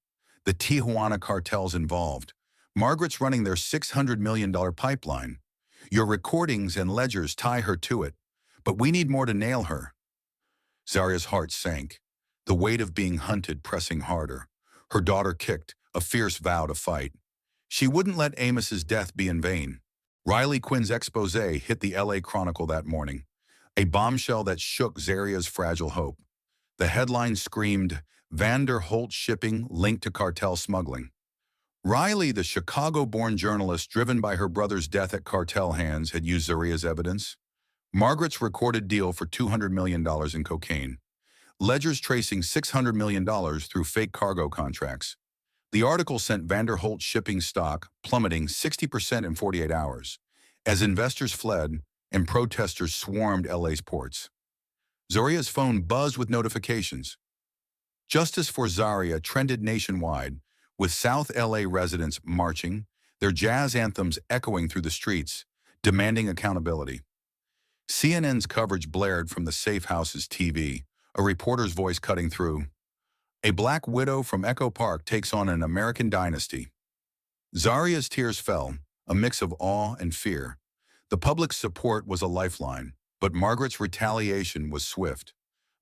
"The Tijuana cartel's involved. Margaret's running their $600 million pipeline. Your recordings and ledgers tie her to it, but we need more to nail her." Zarya's heart sank, the weight of being hunted pressing harder. Her daughter kicked, a fierce vow to fight. She wouldn't let Amos's death be in vain. Riley Quinn's expose hit the LA Chronicle that morning, a bombshell that shook Zarya's fragile hope. The headline screamed, "Vanderholt shipping linked to cartel smuggling." Riley, the Chicago-born journalist driven by her brother's death at cartel hands, had used Zaria's evidence. Margaret's recorded deal for $200 million in cocaine. Ledgers tracing $600 million through fake cargo contracts. The article sent Vanderholt shipping stock plummeting 60% in 48 hours, as investors fled and protesters swarmed LA's ports. Zaria's phone buzzed with notifications. Justice for Zaria trended nationwide, with South LA residents marching, their jazz anthems echoing through the streets, demanding accountability. CNN's coverage blared from the safe house's TV, a reporter's voice cutting through. A black widow from Echo Park takes on an American dynasty. Zaria's tears fell, a mix of awe and fear. The public's support was a lifeline, but Margaret's retaliation was swift.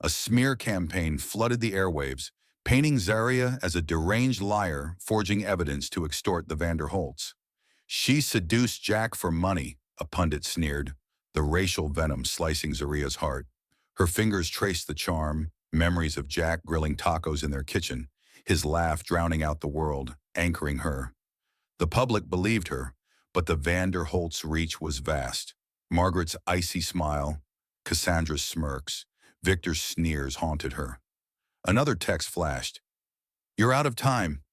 A smear campaign flooded the airwaves, painting Zaria as a deranged liar forging evidence to extort the Vanderholts. She seduced Jack for money, a pundit sneered, the racial venom slicing Zaria's heart. Her fingers traced the charm, memories of Jack grilling tacos in their kitchen, his laugh drowning out the world, anchoring her. The public believed her, but the Vanderholts' reach was vast. Margaret's icy smile, Cassandra's smirks, Victor's sneers haunted her. Another text flashed. "You're out of time."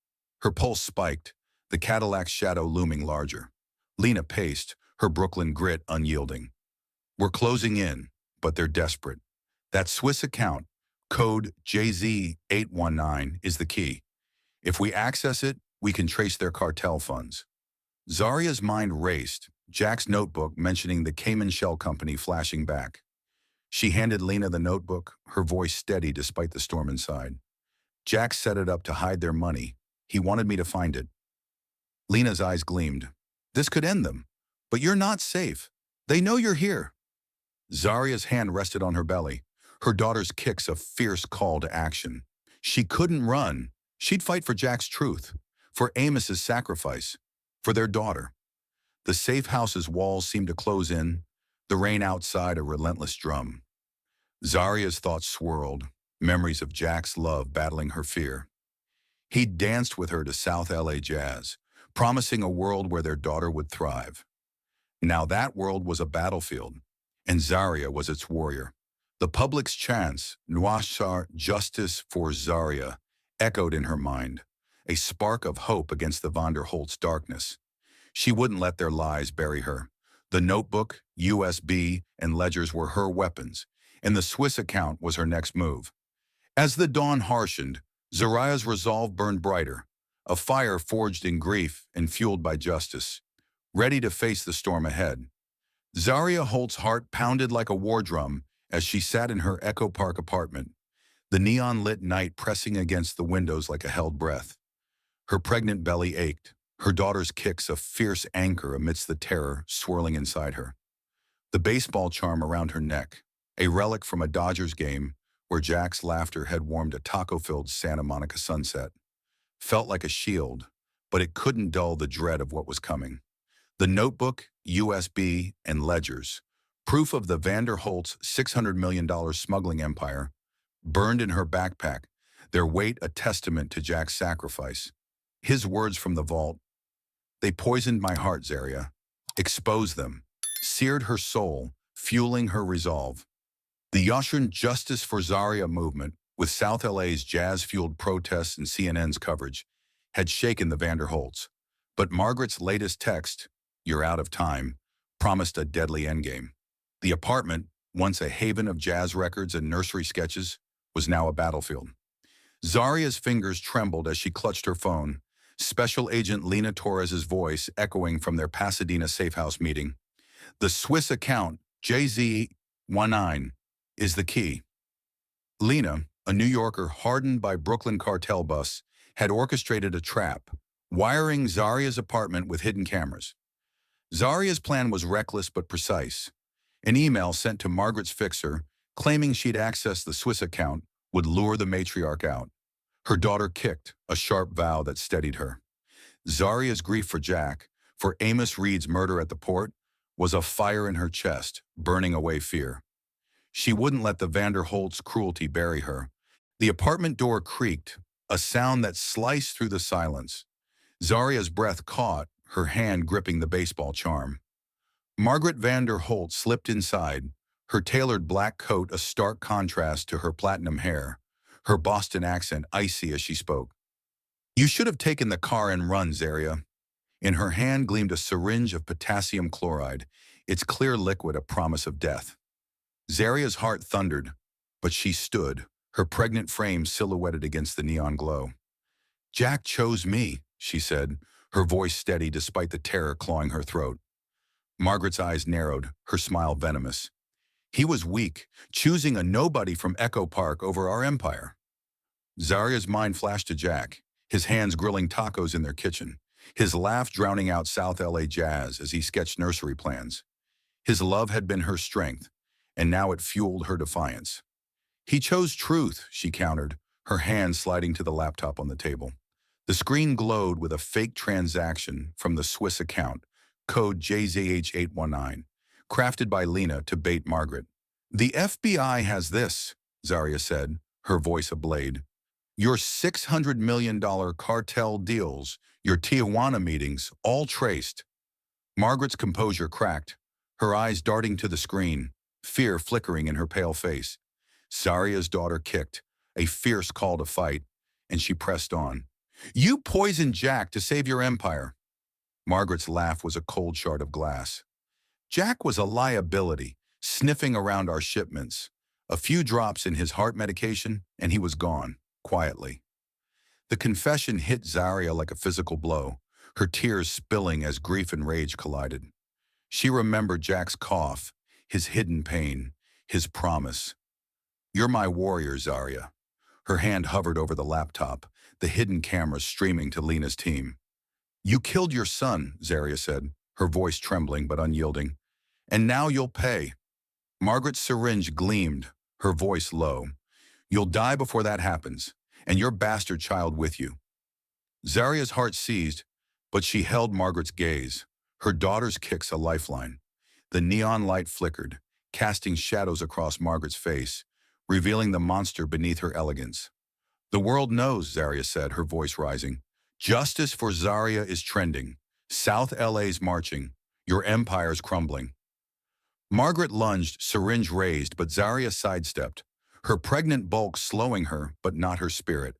Her pulse spiked, the Cadillac's shadow looming larger. Lena paced, her Brooklyn grit unyielding. "We're closing in, but they're desperate. That Swiss account, code JZ819, is the key. If we access it, we can trace their cartel funds." Zaria's mind raced, Jack's notebook mentioning the Cayman Shell Company flashing back. She handed Lena the notebook, her voice steady despite the storm inside. "Jack set it up to hide their money. He wanted me to find it." Lena's eyes gleamed. "This could end them. But you're not safe. They know you're here." Zaria's hand rested on her belly, her daughter's kicks a fierce call to action. She couldn't run. She'd fight for Jack's truth, for Amos's sacrifice, for their daughter. The safe house's walls seemed to close in, the rain outside a relentless drum. Zaria's thoughts swirled, memories of Jack's love battling her fear. He'd danced with her to South LA jazz, promising a world where their daughter would thrive. Now that world was a battlefield, and Zaria was its warrior. The public's chants, "Noir justice for Zaria," echoed in her mind, a spark of hope against the Vanderholt's darkness. She wouldn't let their lies bury her. The notebook, USB, and ledgers were her weapons, and the Swiss account was her next move. As the dawn harshened, Zaria's resolve burned brighter, a fire forged in grief and fueled by justice, ready to face the storm ahead. Zaria Holt's heart pounded like a war drum as she sat in her Echo Park apartment, the neon-lit night pressing against the windows like a held breath. Her pregnant belly ached, her daughter's kicks a fierce anchor amidst the terror swirling inside her. The baseball charm around her neck, a relic from a Dodgers game where Jack's laughter had warmed a taco-filled Santa Monica sunset, felt like a shield, but it couldn't dull the dread of what was coming. The notebook, USB, and ledgers, proof of the Vanderholt's $600 million smuggling empire, burned in her backpack, their weight a testament to Jack's sacrifice. His words from the vault, "They poisoned my heart, Zaria," exposed them, seared her soul, fueling her resolve. The Yashun Justice for Zaria movement, with South LA's jazz-fueled protests and CNN's coverage, had shaken the Vanderholts. But Margaret's latest text, "You're out of time," promised a deadly endgame. The apartment, once a haven of jazz records and nursery sketches, was now a battlefield. Zaria's fingers trembled as she clutched her phone, Special Agent Lena Torres's voice echoing from their Pasadena safehouse meeting. "The Swiss account, JZ19, is the key." Lena, a New Yorker hardened by Brooklyn cartel busts, had orchestrated a trap, wiring Zaria's apartment with hidden cameras. Zaria's plan was reckless but precise. An email sent to Margaret's fixer, claiming she'd accessed the Swiss account, would lure the matriarch out. Her daughter kicked, a sharp vow that steadied her. Zaria's grief for Jack, for Amos Reed's murder at the port, was a fire in her chest, burning away fear. She wouldn't let the Vanderholt's cruelty bury her. The apartment door creaked, a sound that sliced through the silence. Zaria's breath caught, her hand gripping the baseball charm. Margaret Vanderholt slipped inside, her tailored black coat a stark contrast to her platinum hair, her Boston accent icy as she spoke. "You should have taken the car and run, Zaria." In her hand gleamed a syringe of potassium chloride, its clear liquid a promise of death. Zaria's heart thundered, but she stood, her pregnant frame silhouetted against the neon glow. "Jack chose me," she said, her voice steady despite the terror clawing her throat. Margaret's eyes narrowed, her smile venomous. "He was weak, choosing a nobody from Echo Park over our empire." Zaria's mind flashed to Jack, his hands grilling tacos in their kitchen, his laugh drowning out South LA jazz as he sketched nursery plans. His love had been her strength, and now it fueled her defiance. "He chose truth," she countered, her hand sliding to the laptop on the table. The screen glowed with a fake transaction from the Swiss account, code JZH819, crafted by Lena to bait Margaret. "The FBI has this," Zaria said, her voice ablade. "Your $600 million cartel deals, your Tijuana meetings, all traced." Margaret's composure cracked, her eyes darting to the screen, fear flickering in her pale face. Zaria's daughter kicked, a fierce call to fight, and she pressed on. "You poisoned Jack to save your empire." Margaret's laugh was a cold shard of glass. "Jack was a liability, sniffing around our shipments. A few drops in his heart medication, and he was gone, quietly." The confession hit Zaria like a physical blow, her tears spilling as grief and rage collided. She remembered Jack's cough, his hidden pain, his promise. "You're my warrior, Zaria." Her hand hovered over the laptop, the hidden cameras streaming to Lena's team. "You killed your son," Zaria said, her voice trembling but unyielding. "And now you'll pay." Margaret's syringe gleamed, her voice low. "You'll die before that happens, and your bastard child with you." Zaria's heart seized, but she held Margaret's gaze, her daughter's kicks a lifeline. The neon light flickered, casting shadows across Margaret's face, revealing the monster beneath her elegance. "The world knows," Zaria said, her voice rising. "Justice for Zaria is trending. South LA's marching. Your empire's crumbling." Margaret lunged, syringe raised, but Zaria sidestepped, her pregnant bulk slowing her, but not her spirit.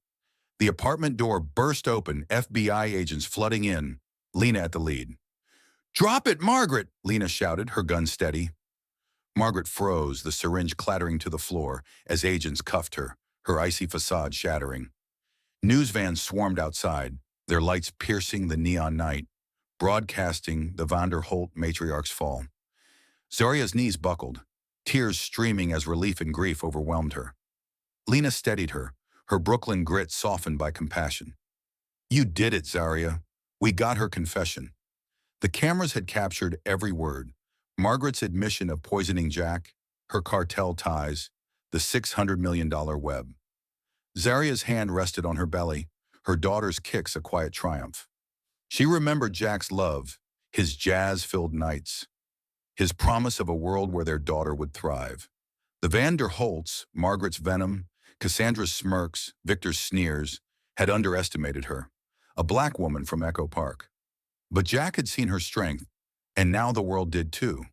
The apartment door burst open, FBI agents flooding in, Lena at the lead. "Drop it, Margaret!" Lena shouted, her gun steady. Margaret froze, the syringe clattering to the floor as agents cuffed her, her icy facade shattering. News vans swarmed outside, their lights piercing the neon night, broadcasting the Vanderholt matriarch's fall. Zaria's knees buckled, tears streaming as relief and grief overwhelmed her. Lena steadied her, her Brooklyn grit softened by compassion. "You did it, Zaria. We got her confession." The cameras had captured every word. Margaret's admission of poisoning Jack, her cartel ties, the $600 million web. Zaria's hand rested on her belly, her daughter's kicks a quiet triumph. She remembered Jack's love, his jazz-filled nights, his promise of a world where their daughter would thrive. The Vanderholts, Margaret's venom, Cassandra's smirks, Victor's sneers, had underestimated her, a black woman from Echo Park. But Jack had seen her strength, and now the world did too.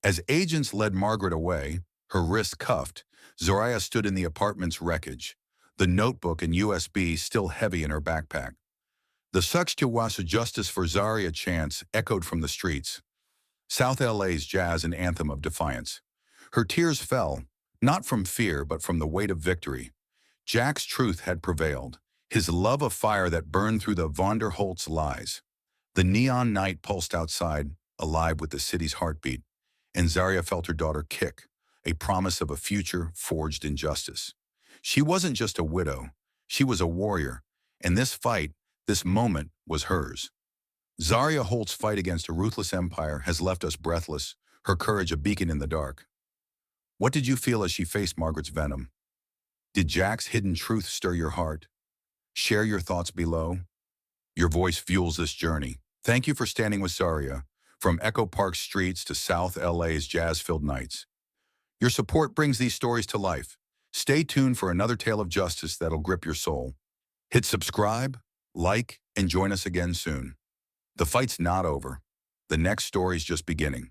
As agents led Margaret away, her wrists cuffed, Zaria stood in the apartment's wreckage, the notebook and USB still heavy in her backpack. The Such Justice for Zaria chants echoed from the streets, South LA's jazz and anthem of defiance. Her tears fell, not from fear but from the weight of victory. Jack's truth had prevailed, his love of fire that burned through the Vanderholt's lies. The neon night pulsed outside, alive with the city's heartbeat, and Zaria felt her daughter kick, a promise of a future forged in justice. She wasn't just a widow, she was a warrior, and this fight, this moment, was hers. Zaria Holt's fight against a ruthless empire has left us breathless, her courage a beacon in the dark. What did you feel as she faced Margaret's venom? Did Jack's hidden truth stir your heart? Share your thoughts below. Your voice fuels this journey. Thank you for standing with Zaria, from Echo Park streets to South LA's jazz-filled nights. Your support brings these stories to life. Stay tuned for another tale of justice that'll grip your soul. Hit subscribe, Like and join us again soon. The fight's not over. The next story's just beginning.